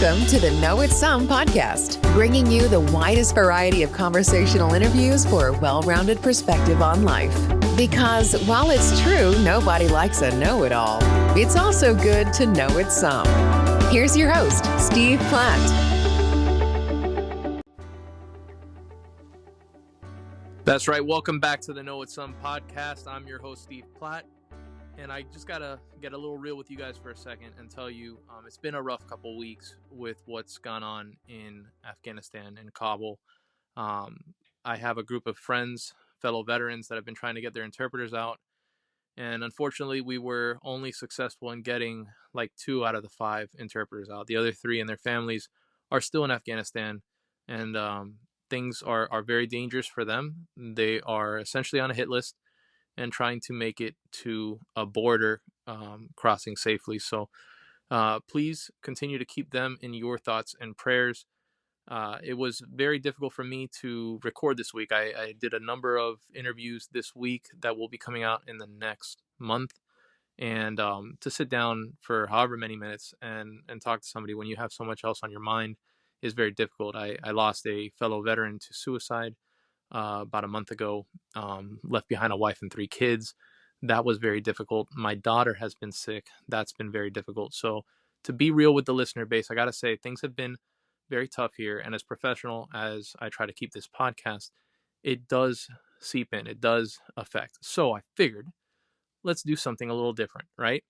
Welcome to the Know It Some podcast, bringing you the widest variety of conversational interviews for a well-rounded perspective on life. Because while it's true, nobody likes a know-it-all, it's also good to know it some. Here's your host, Steve Platt. That's right. Welcome back to the Know It Some podcast. I'm your host, Steve Platt. And I just got to get a little real with you guys for a second and tell you it's been a rough couple weeks with what's gone on in Afghanistan and Kabul. I have a group of friends, fellow veterans that have been trying to get their interpreters out. And unfortunately, we were only successful in getting like 2 out of the 5 interpreters out. The other 3 and their families are still in Afghanistan. And things are very dangerous for them. They are essentially on a hit list and trying to make it to a border crossing safely. So please continue to keep them in your thoughts and prayers. It was very difficult for me to record this week. I did a number of interviews this week that will be coming out in the next month. And to sit down for however many minutes and talk to somebody when you have so much else on your mind is very difficult. I lost a fellow veteran to suicide about a month ago, left behind a wife and 3 kids. That was very difficult. My daughter has been sick. That's been very difficult. So to be real with the listener base, I got to say things have been very tough here. And as professional as I try to keep this podcast, it does seep in. It does affect. So I figured let's do something a little different, right?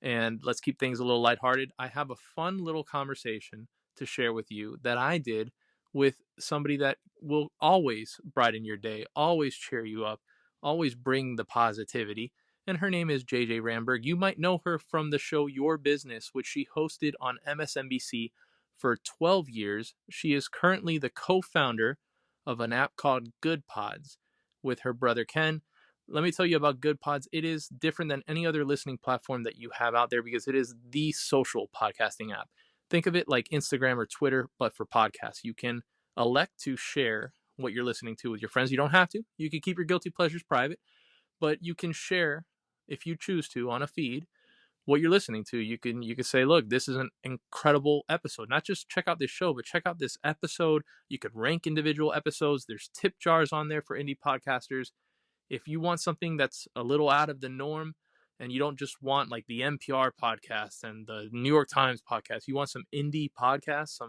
And let's keep things a little lighthearted. I have a fun little conversation to share with you that I did with somebody that will always brighten your day, always cheer you up, always bring the positivity. And her name is JJ Ramberg. You might know her from the show Your Business, which she hosted on MSNBC for 12 years. She is currently the co-founder of an app called Goodpods with her brother Ken. Let me tell you about Goodpods. It is different than any other listening platform that you have out there because it is the social podcasting app. Think of it like Instagram or Twitter, but for podcasts. You can elect to share what you're listening to with your friends. You don't have to. You can keep your guilty pleasures private, but you can share, if you choose to, on a feed, what you're listening to. You can say, look, this is an incredible episode. Not just check out this show, but check out this episode. You could rank individual episodes. There's tip jars on there for indie podcasters. If you want something that's a little out of the norm, and you don't just want like the NPR podcast and the New York Times podcast, you want some indie podcasts,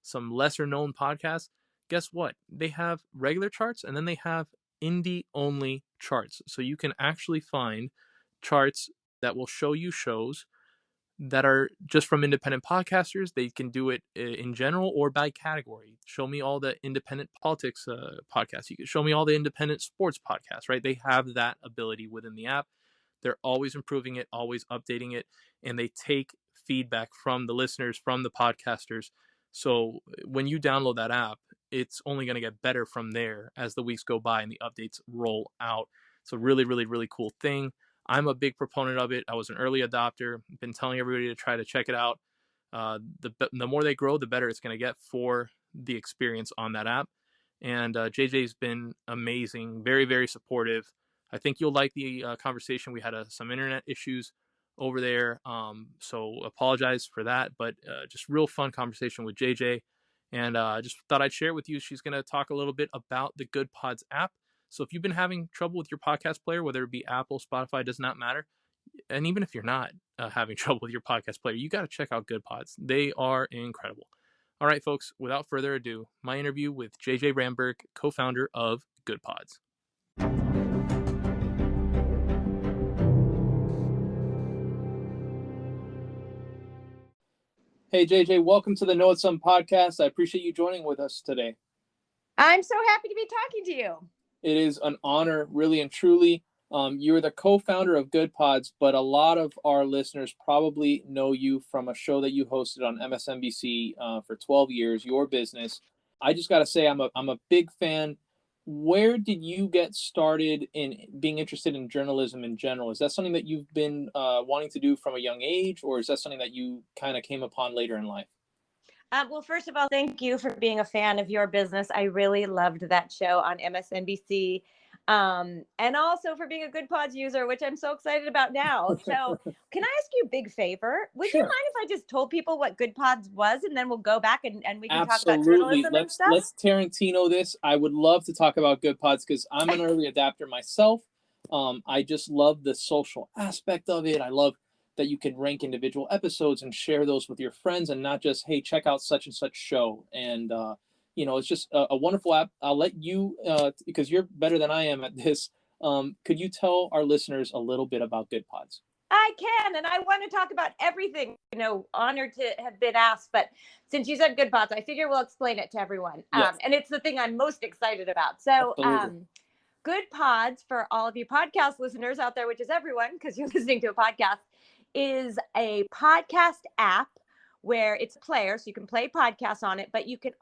some lesser known podcasts, guess what? They have regular charts and then they have indie only charts. So you can actually find charts that will show you shows that are just from independent podcasters. They can do it in general or by category. Show me all the independent politics podcasts. You can show me all the independent sports podcasts, right? They have that ability within the app. They're always improving it, always updating it, and they take feedback from the listeners, from the podcasters. So when you download that app, it's only going to get better from there as the weeks go by and the updates roll out. It's a really, really, really cool thing. I'm a big proponent of it. I was an early adopter. I've been telling everybody to try to check it out. The more they grow, the better it's going to get for the experience on that app. And JJ's been amazing, very, very supportive. I think you'll like the conversation. We had some internet issues over there, so apologize for that. But just real fun conversation with JJ, and just thought I'd share it with you. She's going to talk a little bit about the Goodpods app. So if you've been having trouble with your podcast player, whether it be Apple, Spotify, does not matter. And even if you're not having trouble with your podcast player, you got to check out Goodpods. They are incredible. All right, folks, without further ado, my interview with JJ Ramberg, co-founder of Goodpods. Hey, JJ, welcome to the Know It Some podcast. I appreciate you joining with us today. I'm so happy to be talking to you. It is an honor, really and truly. You're the co-founder of Goodpods, but a lot of our listeners probably know you from a show that you hosted on MSNBC for 12 years, Your Business. I just got to say, I'm a big fan. Where did you get started in being interested in journalism in general? Is that something that you've been wanting to do from a young age, or is that something that you kind of came upon later in life? Well, first of all, thank you for being a fan of Your Business. I really loved that show on MSNBC. and also for being a Goodpods user, which I'm so excited about now. So can I ask you a big favor? Would you Sure. mind if I just told people what Goodpods was, and then we'll go back and we can talk about Absolutely. journalism and stuff? Let's Tarantino this. I would love to talk about Goodpods because I'm an early adapter myself. I just love the social aspect of it. I love that you can rank individual episodes and share those with your friends, and not just, hey, check out such and such show. And it's just a wonderful app. I'll let you, because you're better than I am at this. Could you tell our listeners a little bit about Goodpods? I can, and I want to talk about everything. Honored to have been asked, but since you said Goodpods, I figure we'll explain it to everyone. Yes. And it's the thing I'm most excited about. So, Goodpods, for all of you podcast listeners out there, which is everyone, because you're listening to a podcast, is a podcast app where it's a player, so you can play podcasts on it, but you can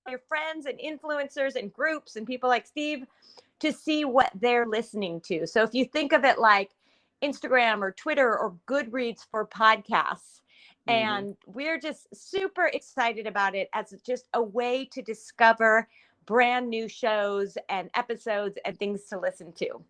your friends and influencers and groups and people like Steve to see what they're listening to. So if you think of it like Instagram or Twitter or Goodreads for podcasts, and we're just super excited about it as just a way to discover brand new shows and episodes and things to listen to.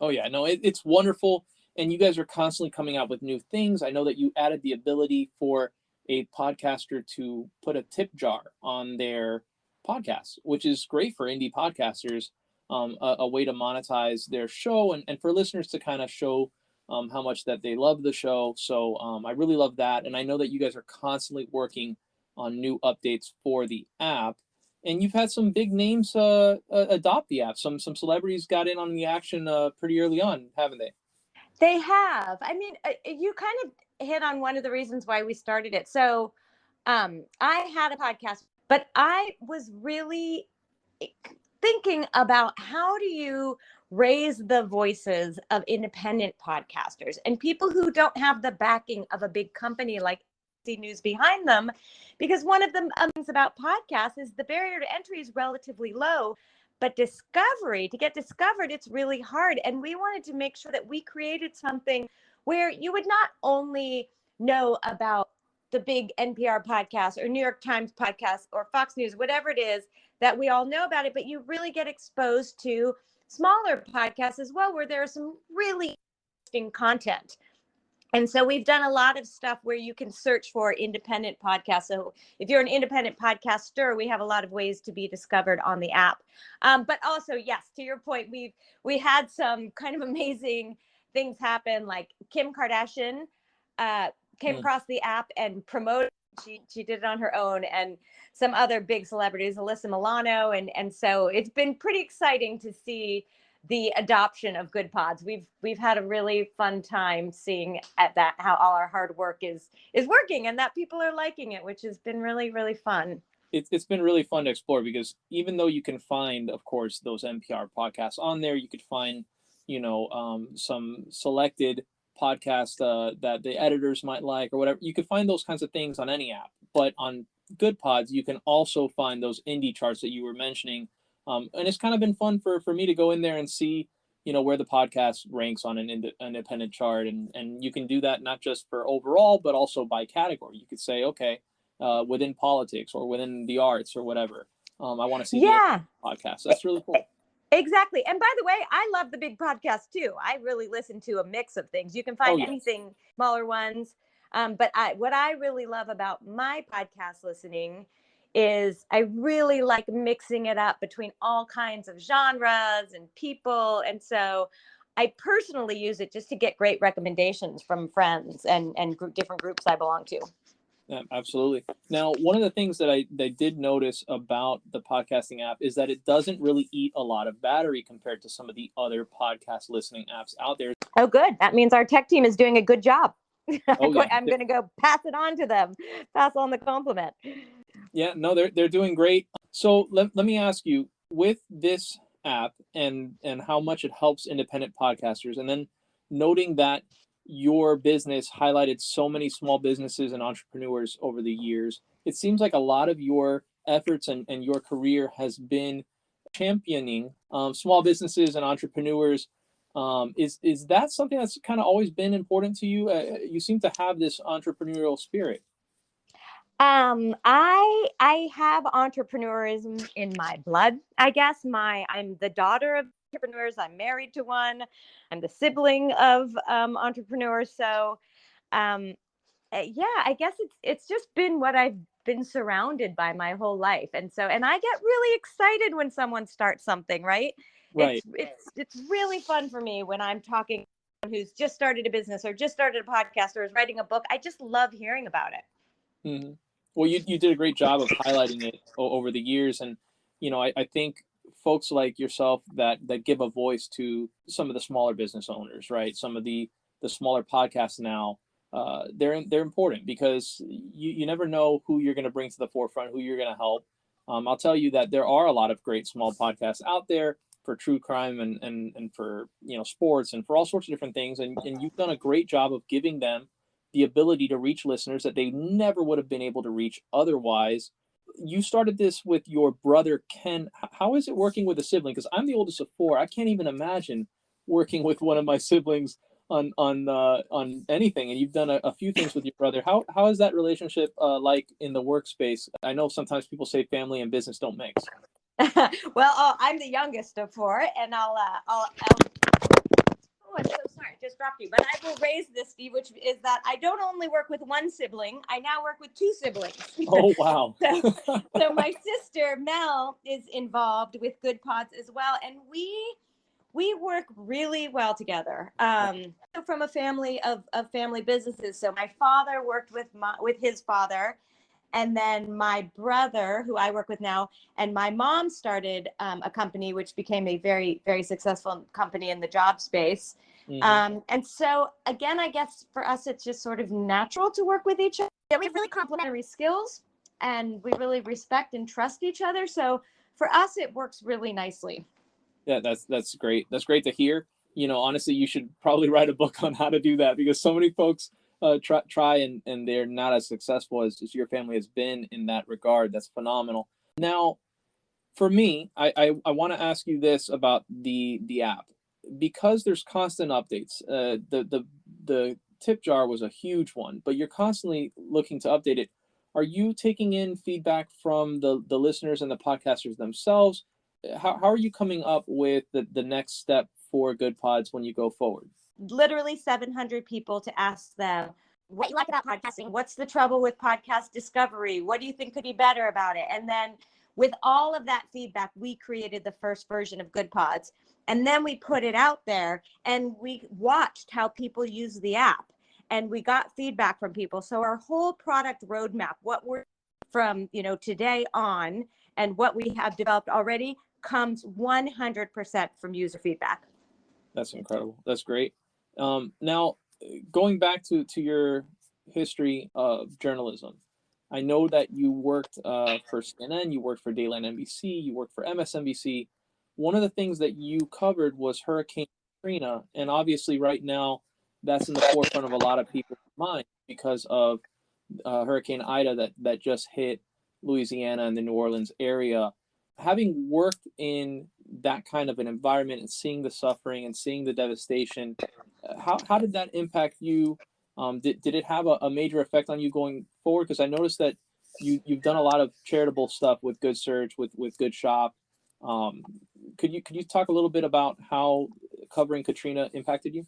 Oh yeah, no, it's wonderful. And you guys are constantly coming out with new things. I know that you added the ability for a podcaster to put a tip jar on their podcast, which is great for indie podcasters, a way to monetize their show and for listeners to kind of show how much that they love the show. So I really love that. And I know that you guys are constantly working on new updates for the app. And you've had some big names adopt the app. Some celebrities got in on the action pretty early on, haven't they? They have. I mean, you kind of hit on one of the reasons why we started it. So I had a podcast, but I was really thinking about how do you raise the voices of independent podcasters and people who don't have the backing of a big company like News behind them, because one of the things about podcasts is the barrier to entry is relatively low, but to get discovered, it's really hard. And we wanted to make sure that we created something where you would not only know about the big NPR podcast or New York Times podcast or Fox News, whatever it is that we all know about it, but you really get exposed to smaller podcasts as well, where there is some really interesting content. And so we've done a lot of stuff where you can search for independent podcasts. So if you're an independent podcaster, we have a lot of ways to be discovered on the app. But also, yes, to your point, we had some kind of amazing things happen. Like Kim Kardashian came across the app and promoted. She did it on her own, and some other big celebrities, Alyssa Milano, and so it's been pretty exciting to see the adoption of Goodpods. We've had a really fun time seeing at that how all our hard work is working and that people are liking it, which has been really, really fun. It's been really fun to explore, because even though you can find, of course, those NPR podcasts on there, you could find, some selected podcasts that the editors might like or whatever. You could find those kinds of things on any app, but on Goodpods, you can also find those indie charts that you were mentioning. And it's kind of been fun for me to go in there and see, where the podcast ranks on an independent chart. And you can do that not just for overall, but also by category. You could say, okay, within politics or within the arts or whatever. I want to see the podcast. That's really cool. Exactly. And by the way, I love the big podcast too. I really listen to a mix of things. You can find anything, smaller ones. But what I really love about my podcast listening is I really like mixing it up between all kinds of genres and people. And so I personally use it just to get great recommendations from friends and different groups I belong to. Yeah, absolutely. Now, one of the things that I did notice about the podcasting app is that it doesn't really eat a lot of battery compared to some of the other podcast listening apps out there. Oh, good. That means our tech team is doing a good job. Oh, yeah. I'm going to go pass it on to them. Pass on the compliment. Yeah, no, they're doing great. So let me ask you, with this app and how much it helps independent podcasters, and then noting that your business highlighted so many small businesses and entrepreneurs over the years, it seems like a lot of your efforts and your career has been championing small businesses and entrepreneurs. Is that something that's kind of always been important to you? You seem to have this entrepreneurial spirit. I have entrepreneurism in my blood, I guess. I'm the daughter of entrepreneurs. I'm married to one. I'm the sibling of entrepreneurs. So, yeah, I guess it's just been what I've been surrounded by my whole life. And I get really excited when someone starts something, right? Right. It's really fun for me when I'm talking to someone who's just started a business or just started a podcast or is writing a book. I just love hearing about it. Mm-hmm. Well, you did a great job of highlighting it over the years, and I think folks like yourself that give a voice to some of the smaller business owners, right? Some of the smaller podcasts now, they're important because you never know who you're going to bring to the forefront, who you're going to help. I'll tell you that there are a lot of great small podcasts out there for true crime and for sports and for all sorts of different things, and you've done a great job of giving them the ability to reach listeners that they never would have been able to reach otherwise. You started this with your brother Ken. How is it working with a sibling? Because I'm the oldest of four. I can't even imagine working with one of my siblings on anything. And you've done a few things with your brother. How is that relationship like in the workspace? I know sometimes people say family and business don't mix. Well, I'm the youngest of four, and I'll oh, I'm so sorry, I just dropped you. But I will raise this, Steve, which is that I don't only work with one sibling, I now work with two siblings. Oh, wow. So my sister, Mel, is involved with Goodpods as well. And we work really well together. From a family of family businesses. So my father worked with his father. And then my brother, who I work with now, and my mom started a company which became a very, very successful company in the job space. Mm-hmm. And so, again, I guess for us, it's just sort of natural to work with each other. We have really complementary skills, and we really respect and trust each other. So for us, it works really nicely. Yeah, that's great. That's great to hear. Honestly, you should probably write a book on how to do that because so many folks try and they're not as successful as your family has been in that regard. That's phenomenal. Now, for me, I want to ask you this about the app because there's constant updates. The tip jar was a huge one, but you're constantly looking to update it. Are you taking in feedback from the listeners and the podcasters themselves? How are you coming up with the next step for Goodpods when you go forward? Literally 700 people to ask them what you like about podcasting. What's the trouble with podcast discovery? What do you think could be better about it? And then with all of that feedback, we created the first version of Goodpods. And then we put it out there and we watched how people use the app and we got feedback from people. So our whole product roadmap, what we're from, today on and what we have developed already comes 100% from user feedback. That's incredible. That's great. Now, going back to your history of journalism, I know that you worked for CNN, you worked for Dayline NBC, you worked for MSNBC. One of the things that you covered was Hurricane Katrina, and obviously right now that's in the forefront of a lot of people's minds because of Hurricane Ida that just hit Louisiana and the New Orleans area. Having worked in that kind of an environment and seeing the suffering and seeing the devastation, how did that impact you? Did it have a major effect on you going forward? Because I noticed that you've done a lot of charitable stuff with Good Search, with Good Shop. Could you talk a little bit about how covering Katrina impacted you?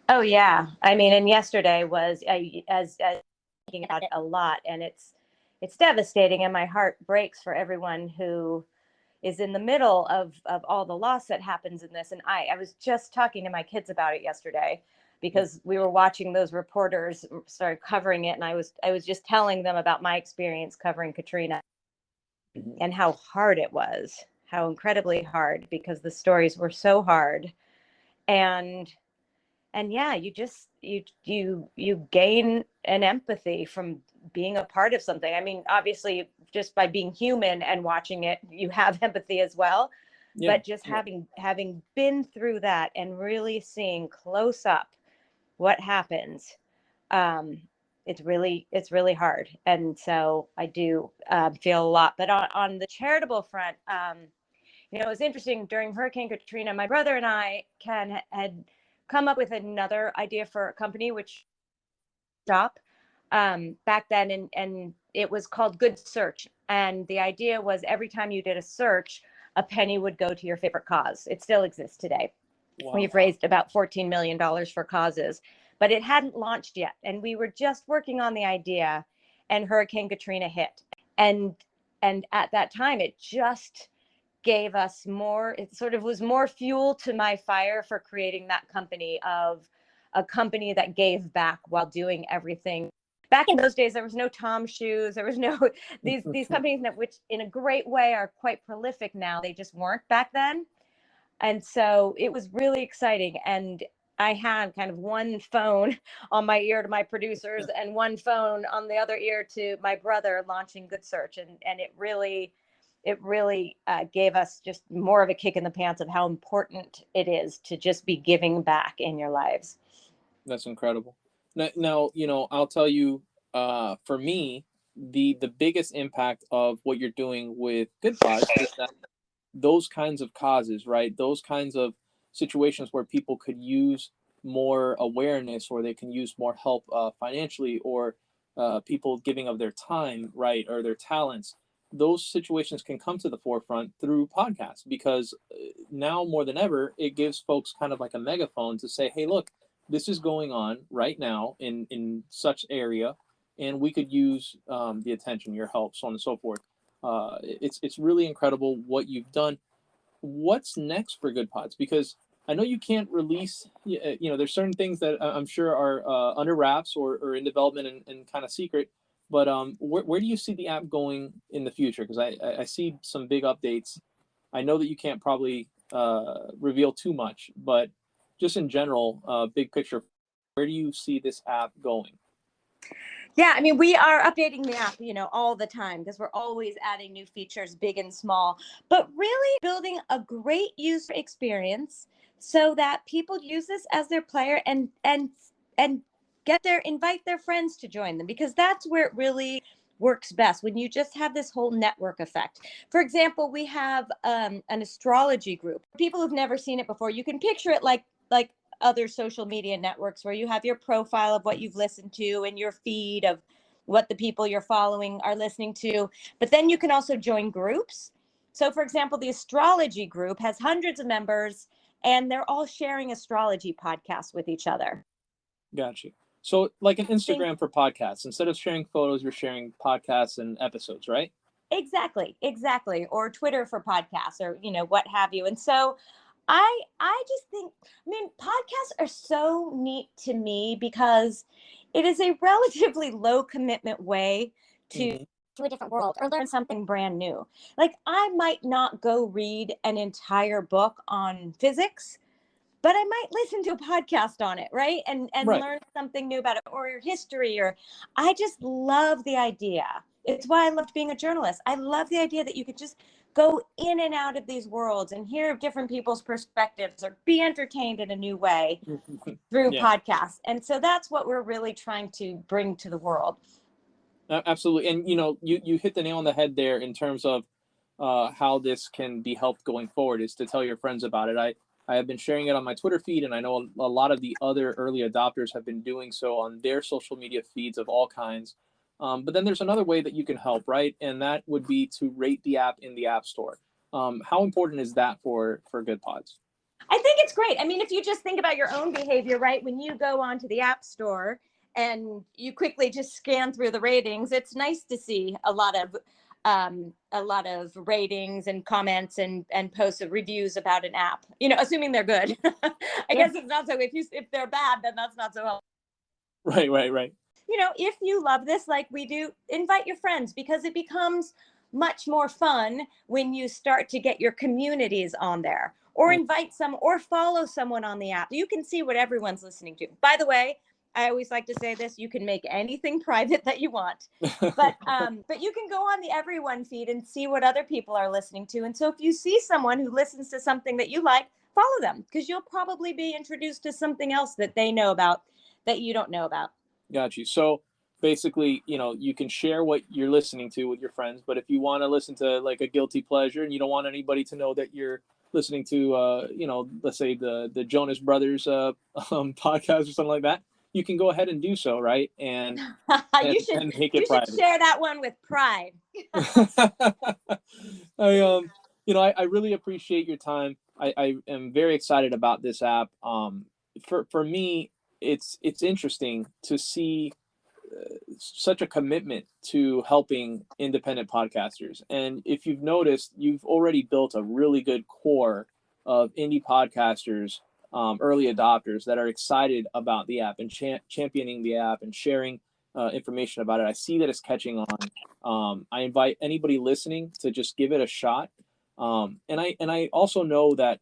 Oh yeah, I mean, and yesterday was as thinking about it a lot, and it's devastating, and my heart breaks for everyone who is in the middle of all the loss that happens in this. And I was just talking to my kids about it yesterday because we were watching those reporters start covering it, and I was just telling them about my experience covering Katrina and how hard it was, how incredibly hard, because the stories were so hard. And yeah, you gain an empathy from being a part of something. I mean, obviously, just by being human and watching it, you have empathy as well. Yeah, but just having been through that and really seeing close up what happens, it's really hard. And so I do feel a lot. But on the charitable front, it was interesting during Hurricane Katrina. My brother and I had come up with another idea for a company, which shop back then, and it was called Good Search. And the idea was every time you did a search, a penny would go to your favorite cause. It still exists today. Wow. We've raised about $14 million for causes, but it hadn't launched yet. And we were just working on the idea, and Hurricane Katrina hit. And at that time, it just gave us more, it sort of was more fuel to my fire for creating that company, of a company that gave back while doing everything. Back in those days, there was no Tom shoes. There was no, these companies that, which in a great way are quite prolific now. They just weren't back then. And so it was really exciting. And I had kind of one phone on my ear to my producers and one phone on the other ear to my brother launching Good Search. And it really gave us just more of a kick in the pants of how important it is to just be giving back in your lives. That's incredible. Now, I'll tell you, for me, the biggest impact of what you're doing with Goodpods is that those kinds of causes, right? Those kinds of situations where people could use more awareness, or they can use more help financially, or people giving of their time, right, or their talents. Those situations can come to the forefront through podcasts, because now more than ever, it gives folks kind of like a megaphone to say, hey, look, this is going on right now in such area, and we could use the attention, your help, so on and so forth. It's really incredible what you've done. What's next for Goodpods? Because I know you can't release, there's certain things that I'm sure are under wraps or in development and kind of secret. But where do you see the app going in the future? Because I see some big updates. I know that you can't probably reveal too much, but just in general, big picture, where do you see this app going? Yeah, I mean, we are updating the app, all the time, because we're always adding new features, big and small, but really building a great user experience so that people use this as their player and invite their friends to join them, because that's where it really works best, when you just have this whole network effect. For example, we have an astrology group. People who've never seen it before, you can picture it like other social media networks, where you have your profile of what you've listened to and your feed of what the people you're following are listening to. But then you can also join groups. So for example, the astrology group has hundreds of members, and they're all sharing astrology podcasts with each other. Gotcha. So like an Instagram for podcasts, instead of sharing photos, you're sharing podcasts and episodes, right? Exactly. Or Twitter for podcasts, or, what have you. And so I just think, podcasts are so neat to me, because it is a relatively low commitment way to a different world or learn something brand new. Like, I might not go read an entire book on physics, but I might listen to a podcast on it, right? And Right. learn something new about it, or history, or I just love the idea. It's why I loved being a journalist. I love the idea that you could just go in and out of these worlds and hear different people's perspectives, or be entertained in a new way through podcasts. And so that's what we're really trying to bring to the world. Absolutely. And, you hit the nail on the head there in terms of how this can be helped going forward, is to tell your friends about it. I have been sharing it on my Twitter feed, and I know a lot of the other early adopters have been doing so on their social media feeds of all kinds. But then there's another way that you can help, right? And that would be to rate the app in the App Store. How important is that for Goodpods? I think it's great. I mean, if you just think about your own behavior, right? When you go onto the App Store and you quickly just scan through the ratings, it's nice to see a lot of ratings and comments and posts of reviews about an app, assuming they're good. I guess it's not so, if they're bad, then that's not so helpful. Right. If you love this, like we do, invite your friends, because it becomes much more fun when you start to get your communities on there, or invite some, or follow someone on the app. You can see what everyone's listening to. By the way, I always like to say this: you can make anything private that you want, but you can go on the everyone feed and see what other people are listening to. And so if you see someone who listens to something that you like, follow them, because you'll probably be introduced to something else that they know about that you don't know about. Got you. So basically, you can share what you're listening to with your friends, but if you want to listen to like a guilty pleasure and you don't want anybody to know that you're listening to, let's say the Jonas Brothers podcast or something like that, you can go ahead and do so, right? And you should make it private. Share that one with pride. I really appreciate your time. I am very excited about this app. For me, it's interesting to see such a commitment to helping independent podcasters. And if you've noticed, you've already built a really good core of indie podcasters, early adopters that are excited about the app and championing the app and sharing information about it. I see that it's catching on. I invite anybody listening to just give it a shot. And I also know that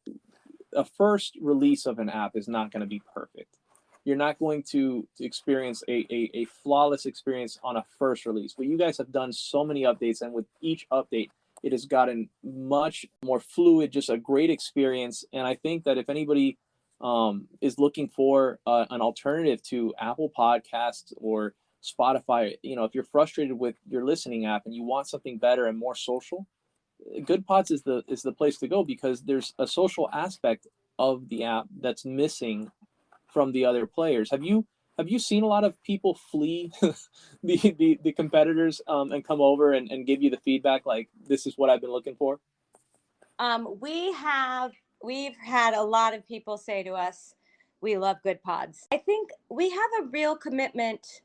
a first release of an app is not going to be perfect. You're not going to experience a flawless experience on a first release, but you guys have done so many updates, and with each update, it has gotten much more fluid, just a great experience. And I think that if anybody is looking for an alternative to Apple Podcasts or Spotify, if you're frustrated with your listening app and you want something better and more social, Goodpods is the place to go, because there's a social aspect of the app that's missing from the other players. Have you seen a lot of people flee the competitors and come over and give you the feedback like, this is what I've been looking for? We've had a lot of people say to us, we love Goodpods. I think we have a real commitment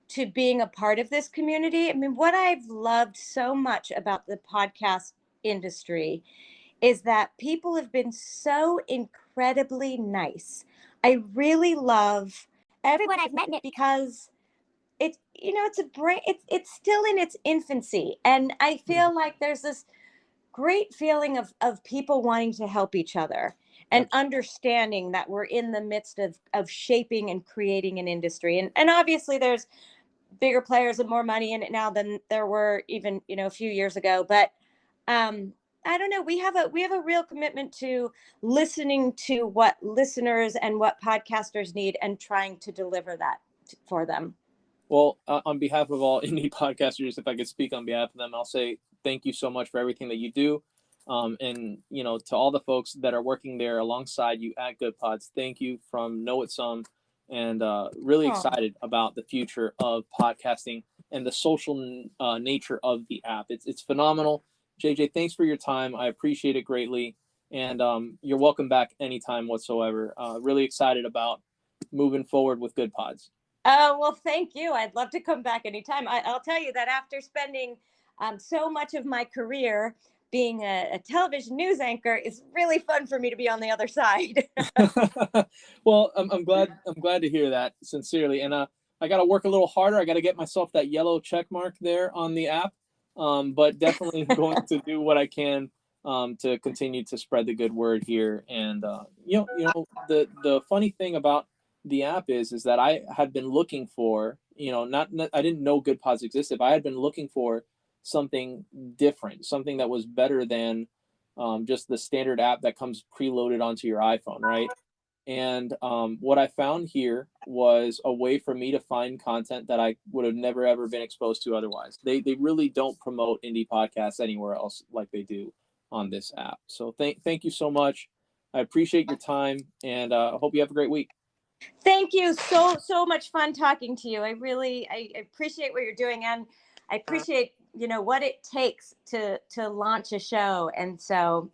to being a part of this community. I mean, what I've loved so much about the podcast industry is that people have been so incredibly nice. I really love everyone I've met in it, because it's still in its infancy. And I feel like there's this great feeling of people wanting to help each other and understanding that we're in the midst of shaping and creating an industry. And obviously there's bigger players and more money in it now than there were even, a few years ago. But I don't know. We have a real commitment to listening to what listeners and what podcasters need and trying to deliver that for them. Well, on behalf of all indie podcasters, if I could speak on behalf of them, I'll say thank you so much for everything that you do. And, to all the folks that are working there alongside you at Goodpods, thank you from Know It Some, and really excited about the future of podcasting and the social nature of the app. It's phenomenal. JJ, thanks for your time. I appreciate it greatly. And you're welcome back anytime whatsoever. Really excited about moving forward with Goodpods. Oh, well, thank you. I'd love to come back anytime. I'll tell you that after spending so much of my career being a television news anchor, it's really fun for me to be on the other side. Well, I'm glad to hear that, sincerely. And I got to work a little harder. I got to get myself that yellow check mark there on the app. But definitely going to do what I can to continue to spread the good word here. And the funny thing about the app is that I had been looking for, I didn't know Goodpods existed, but I had been looking for something different, something that was better than just the standard app that comes preloaded onto your iPhone, right? And what I found here was a way for me to find content that I would have never ever been exposed to otherwise. They really don't promote indie podcasts anywhere else like they do on this app. So thank you so much. I appreciate your time, and I hope you have a great week. Thank you. So much fun talking to you. I appreciate what you're doing, and I appreciate, what it takes to launch a show. And so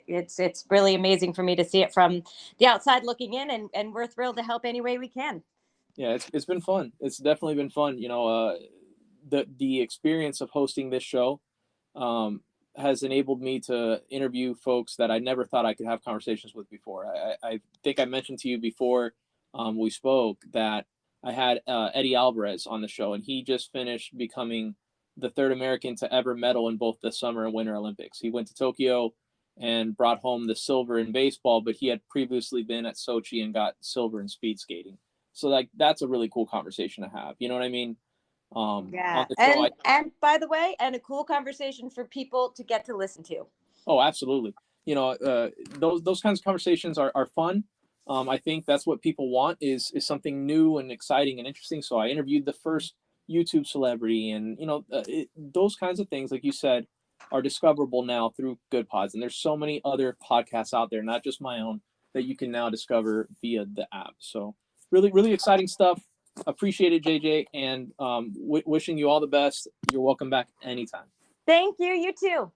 it's really amazing for me to see it from the outside looking in, and we're thrilled to help any way we can. Yeah, it's been fun. It's definitely been fun. The experience of hosting this show has enabled me to interview folks that I never thought I could have conversations with before. I think I mentioned to you before we spoke that I had Eddie Alvarez on the show, and he just finished becoming the third American to ever medal in both the Summer and Winter Olympics. He went to Tokyo and brought home the silver in baseball, but he had previously been at Sochi and got silver in speed skating. So that's a really cool conversation to have. You know what I mean? Yeah. And by the way, and a cool conversation for people to get to listen to. Oh, absolutely. Those kinds of conversations are fun. I think that's what people want is something new and exciting and interesting. So I interviewed the first YouTube celebrity, and those kinds of things, like you said, are discoverable now through Goodpods. And there's so many other podcasts out there, not just my own, that you can now discover via the app. So really, really exciting stuff. Appreciate it, JJ, and wishing you all the best. You're welcome back anytime. Thank you. You too.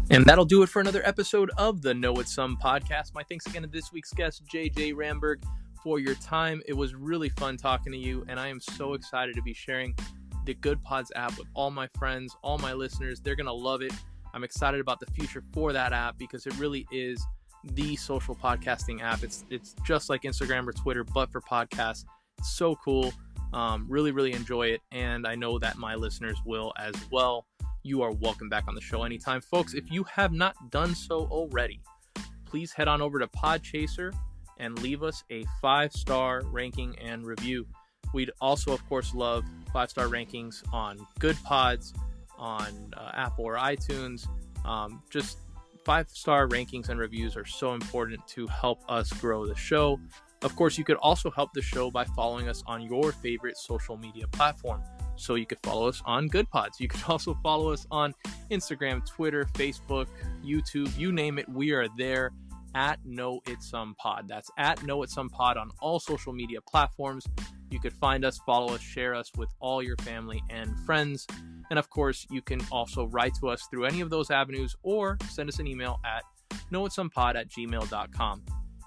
And that'll do it for another episode of the Know It Some podcast. My thanks again to this week's guest, JJ Ramberg, for your time. It was really fun talking to you, and I am so excited to be sharing the Goodpods app with all my friends, all my listeners. They're going to love it. I'm excited about the future for that app because it really is the social podcasting app. It's just like Instagram or Twitter, but for podcasts. It's so cool. Really, really enjoy it, and I know that my listeners will as well. You are welcome back on the show anytime. Folks, if you have not done so already, please head on over to Podchaser and leave us a 5-star ranking and review. We'd also, of course, love 5-star rankings on Goodpods, on Apple or iTunes. Just 5-star rankings and reviews are so important to help us grow the show. Of course, you could also help the show by following us on your favorite social media platform. So you could follow us on Goodpods. You could also follow us on Instagram, Twitter, Facebook, YouTube, you name it. We are there at Know It Some Pod. That's at Know It Some Pod on all social media platforms. You could find us, follow us, share us with all your family and friends. And of course, you can also write to us through any of those avenues or send us an email at knowitsomepod@gmail.com.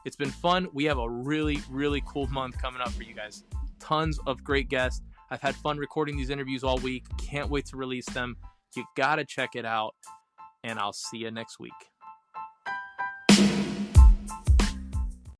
It's been fun. We have a really, really cool month coming up for you guys. Tons of great guests. I've had fun recording these interviews all week. Can't wait to release them. You got to check it out. And I'll see you next week.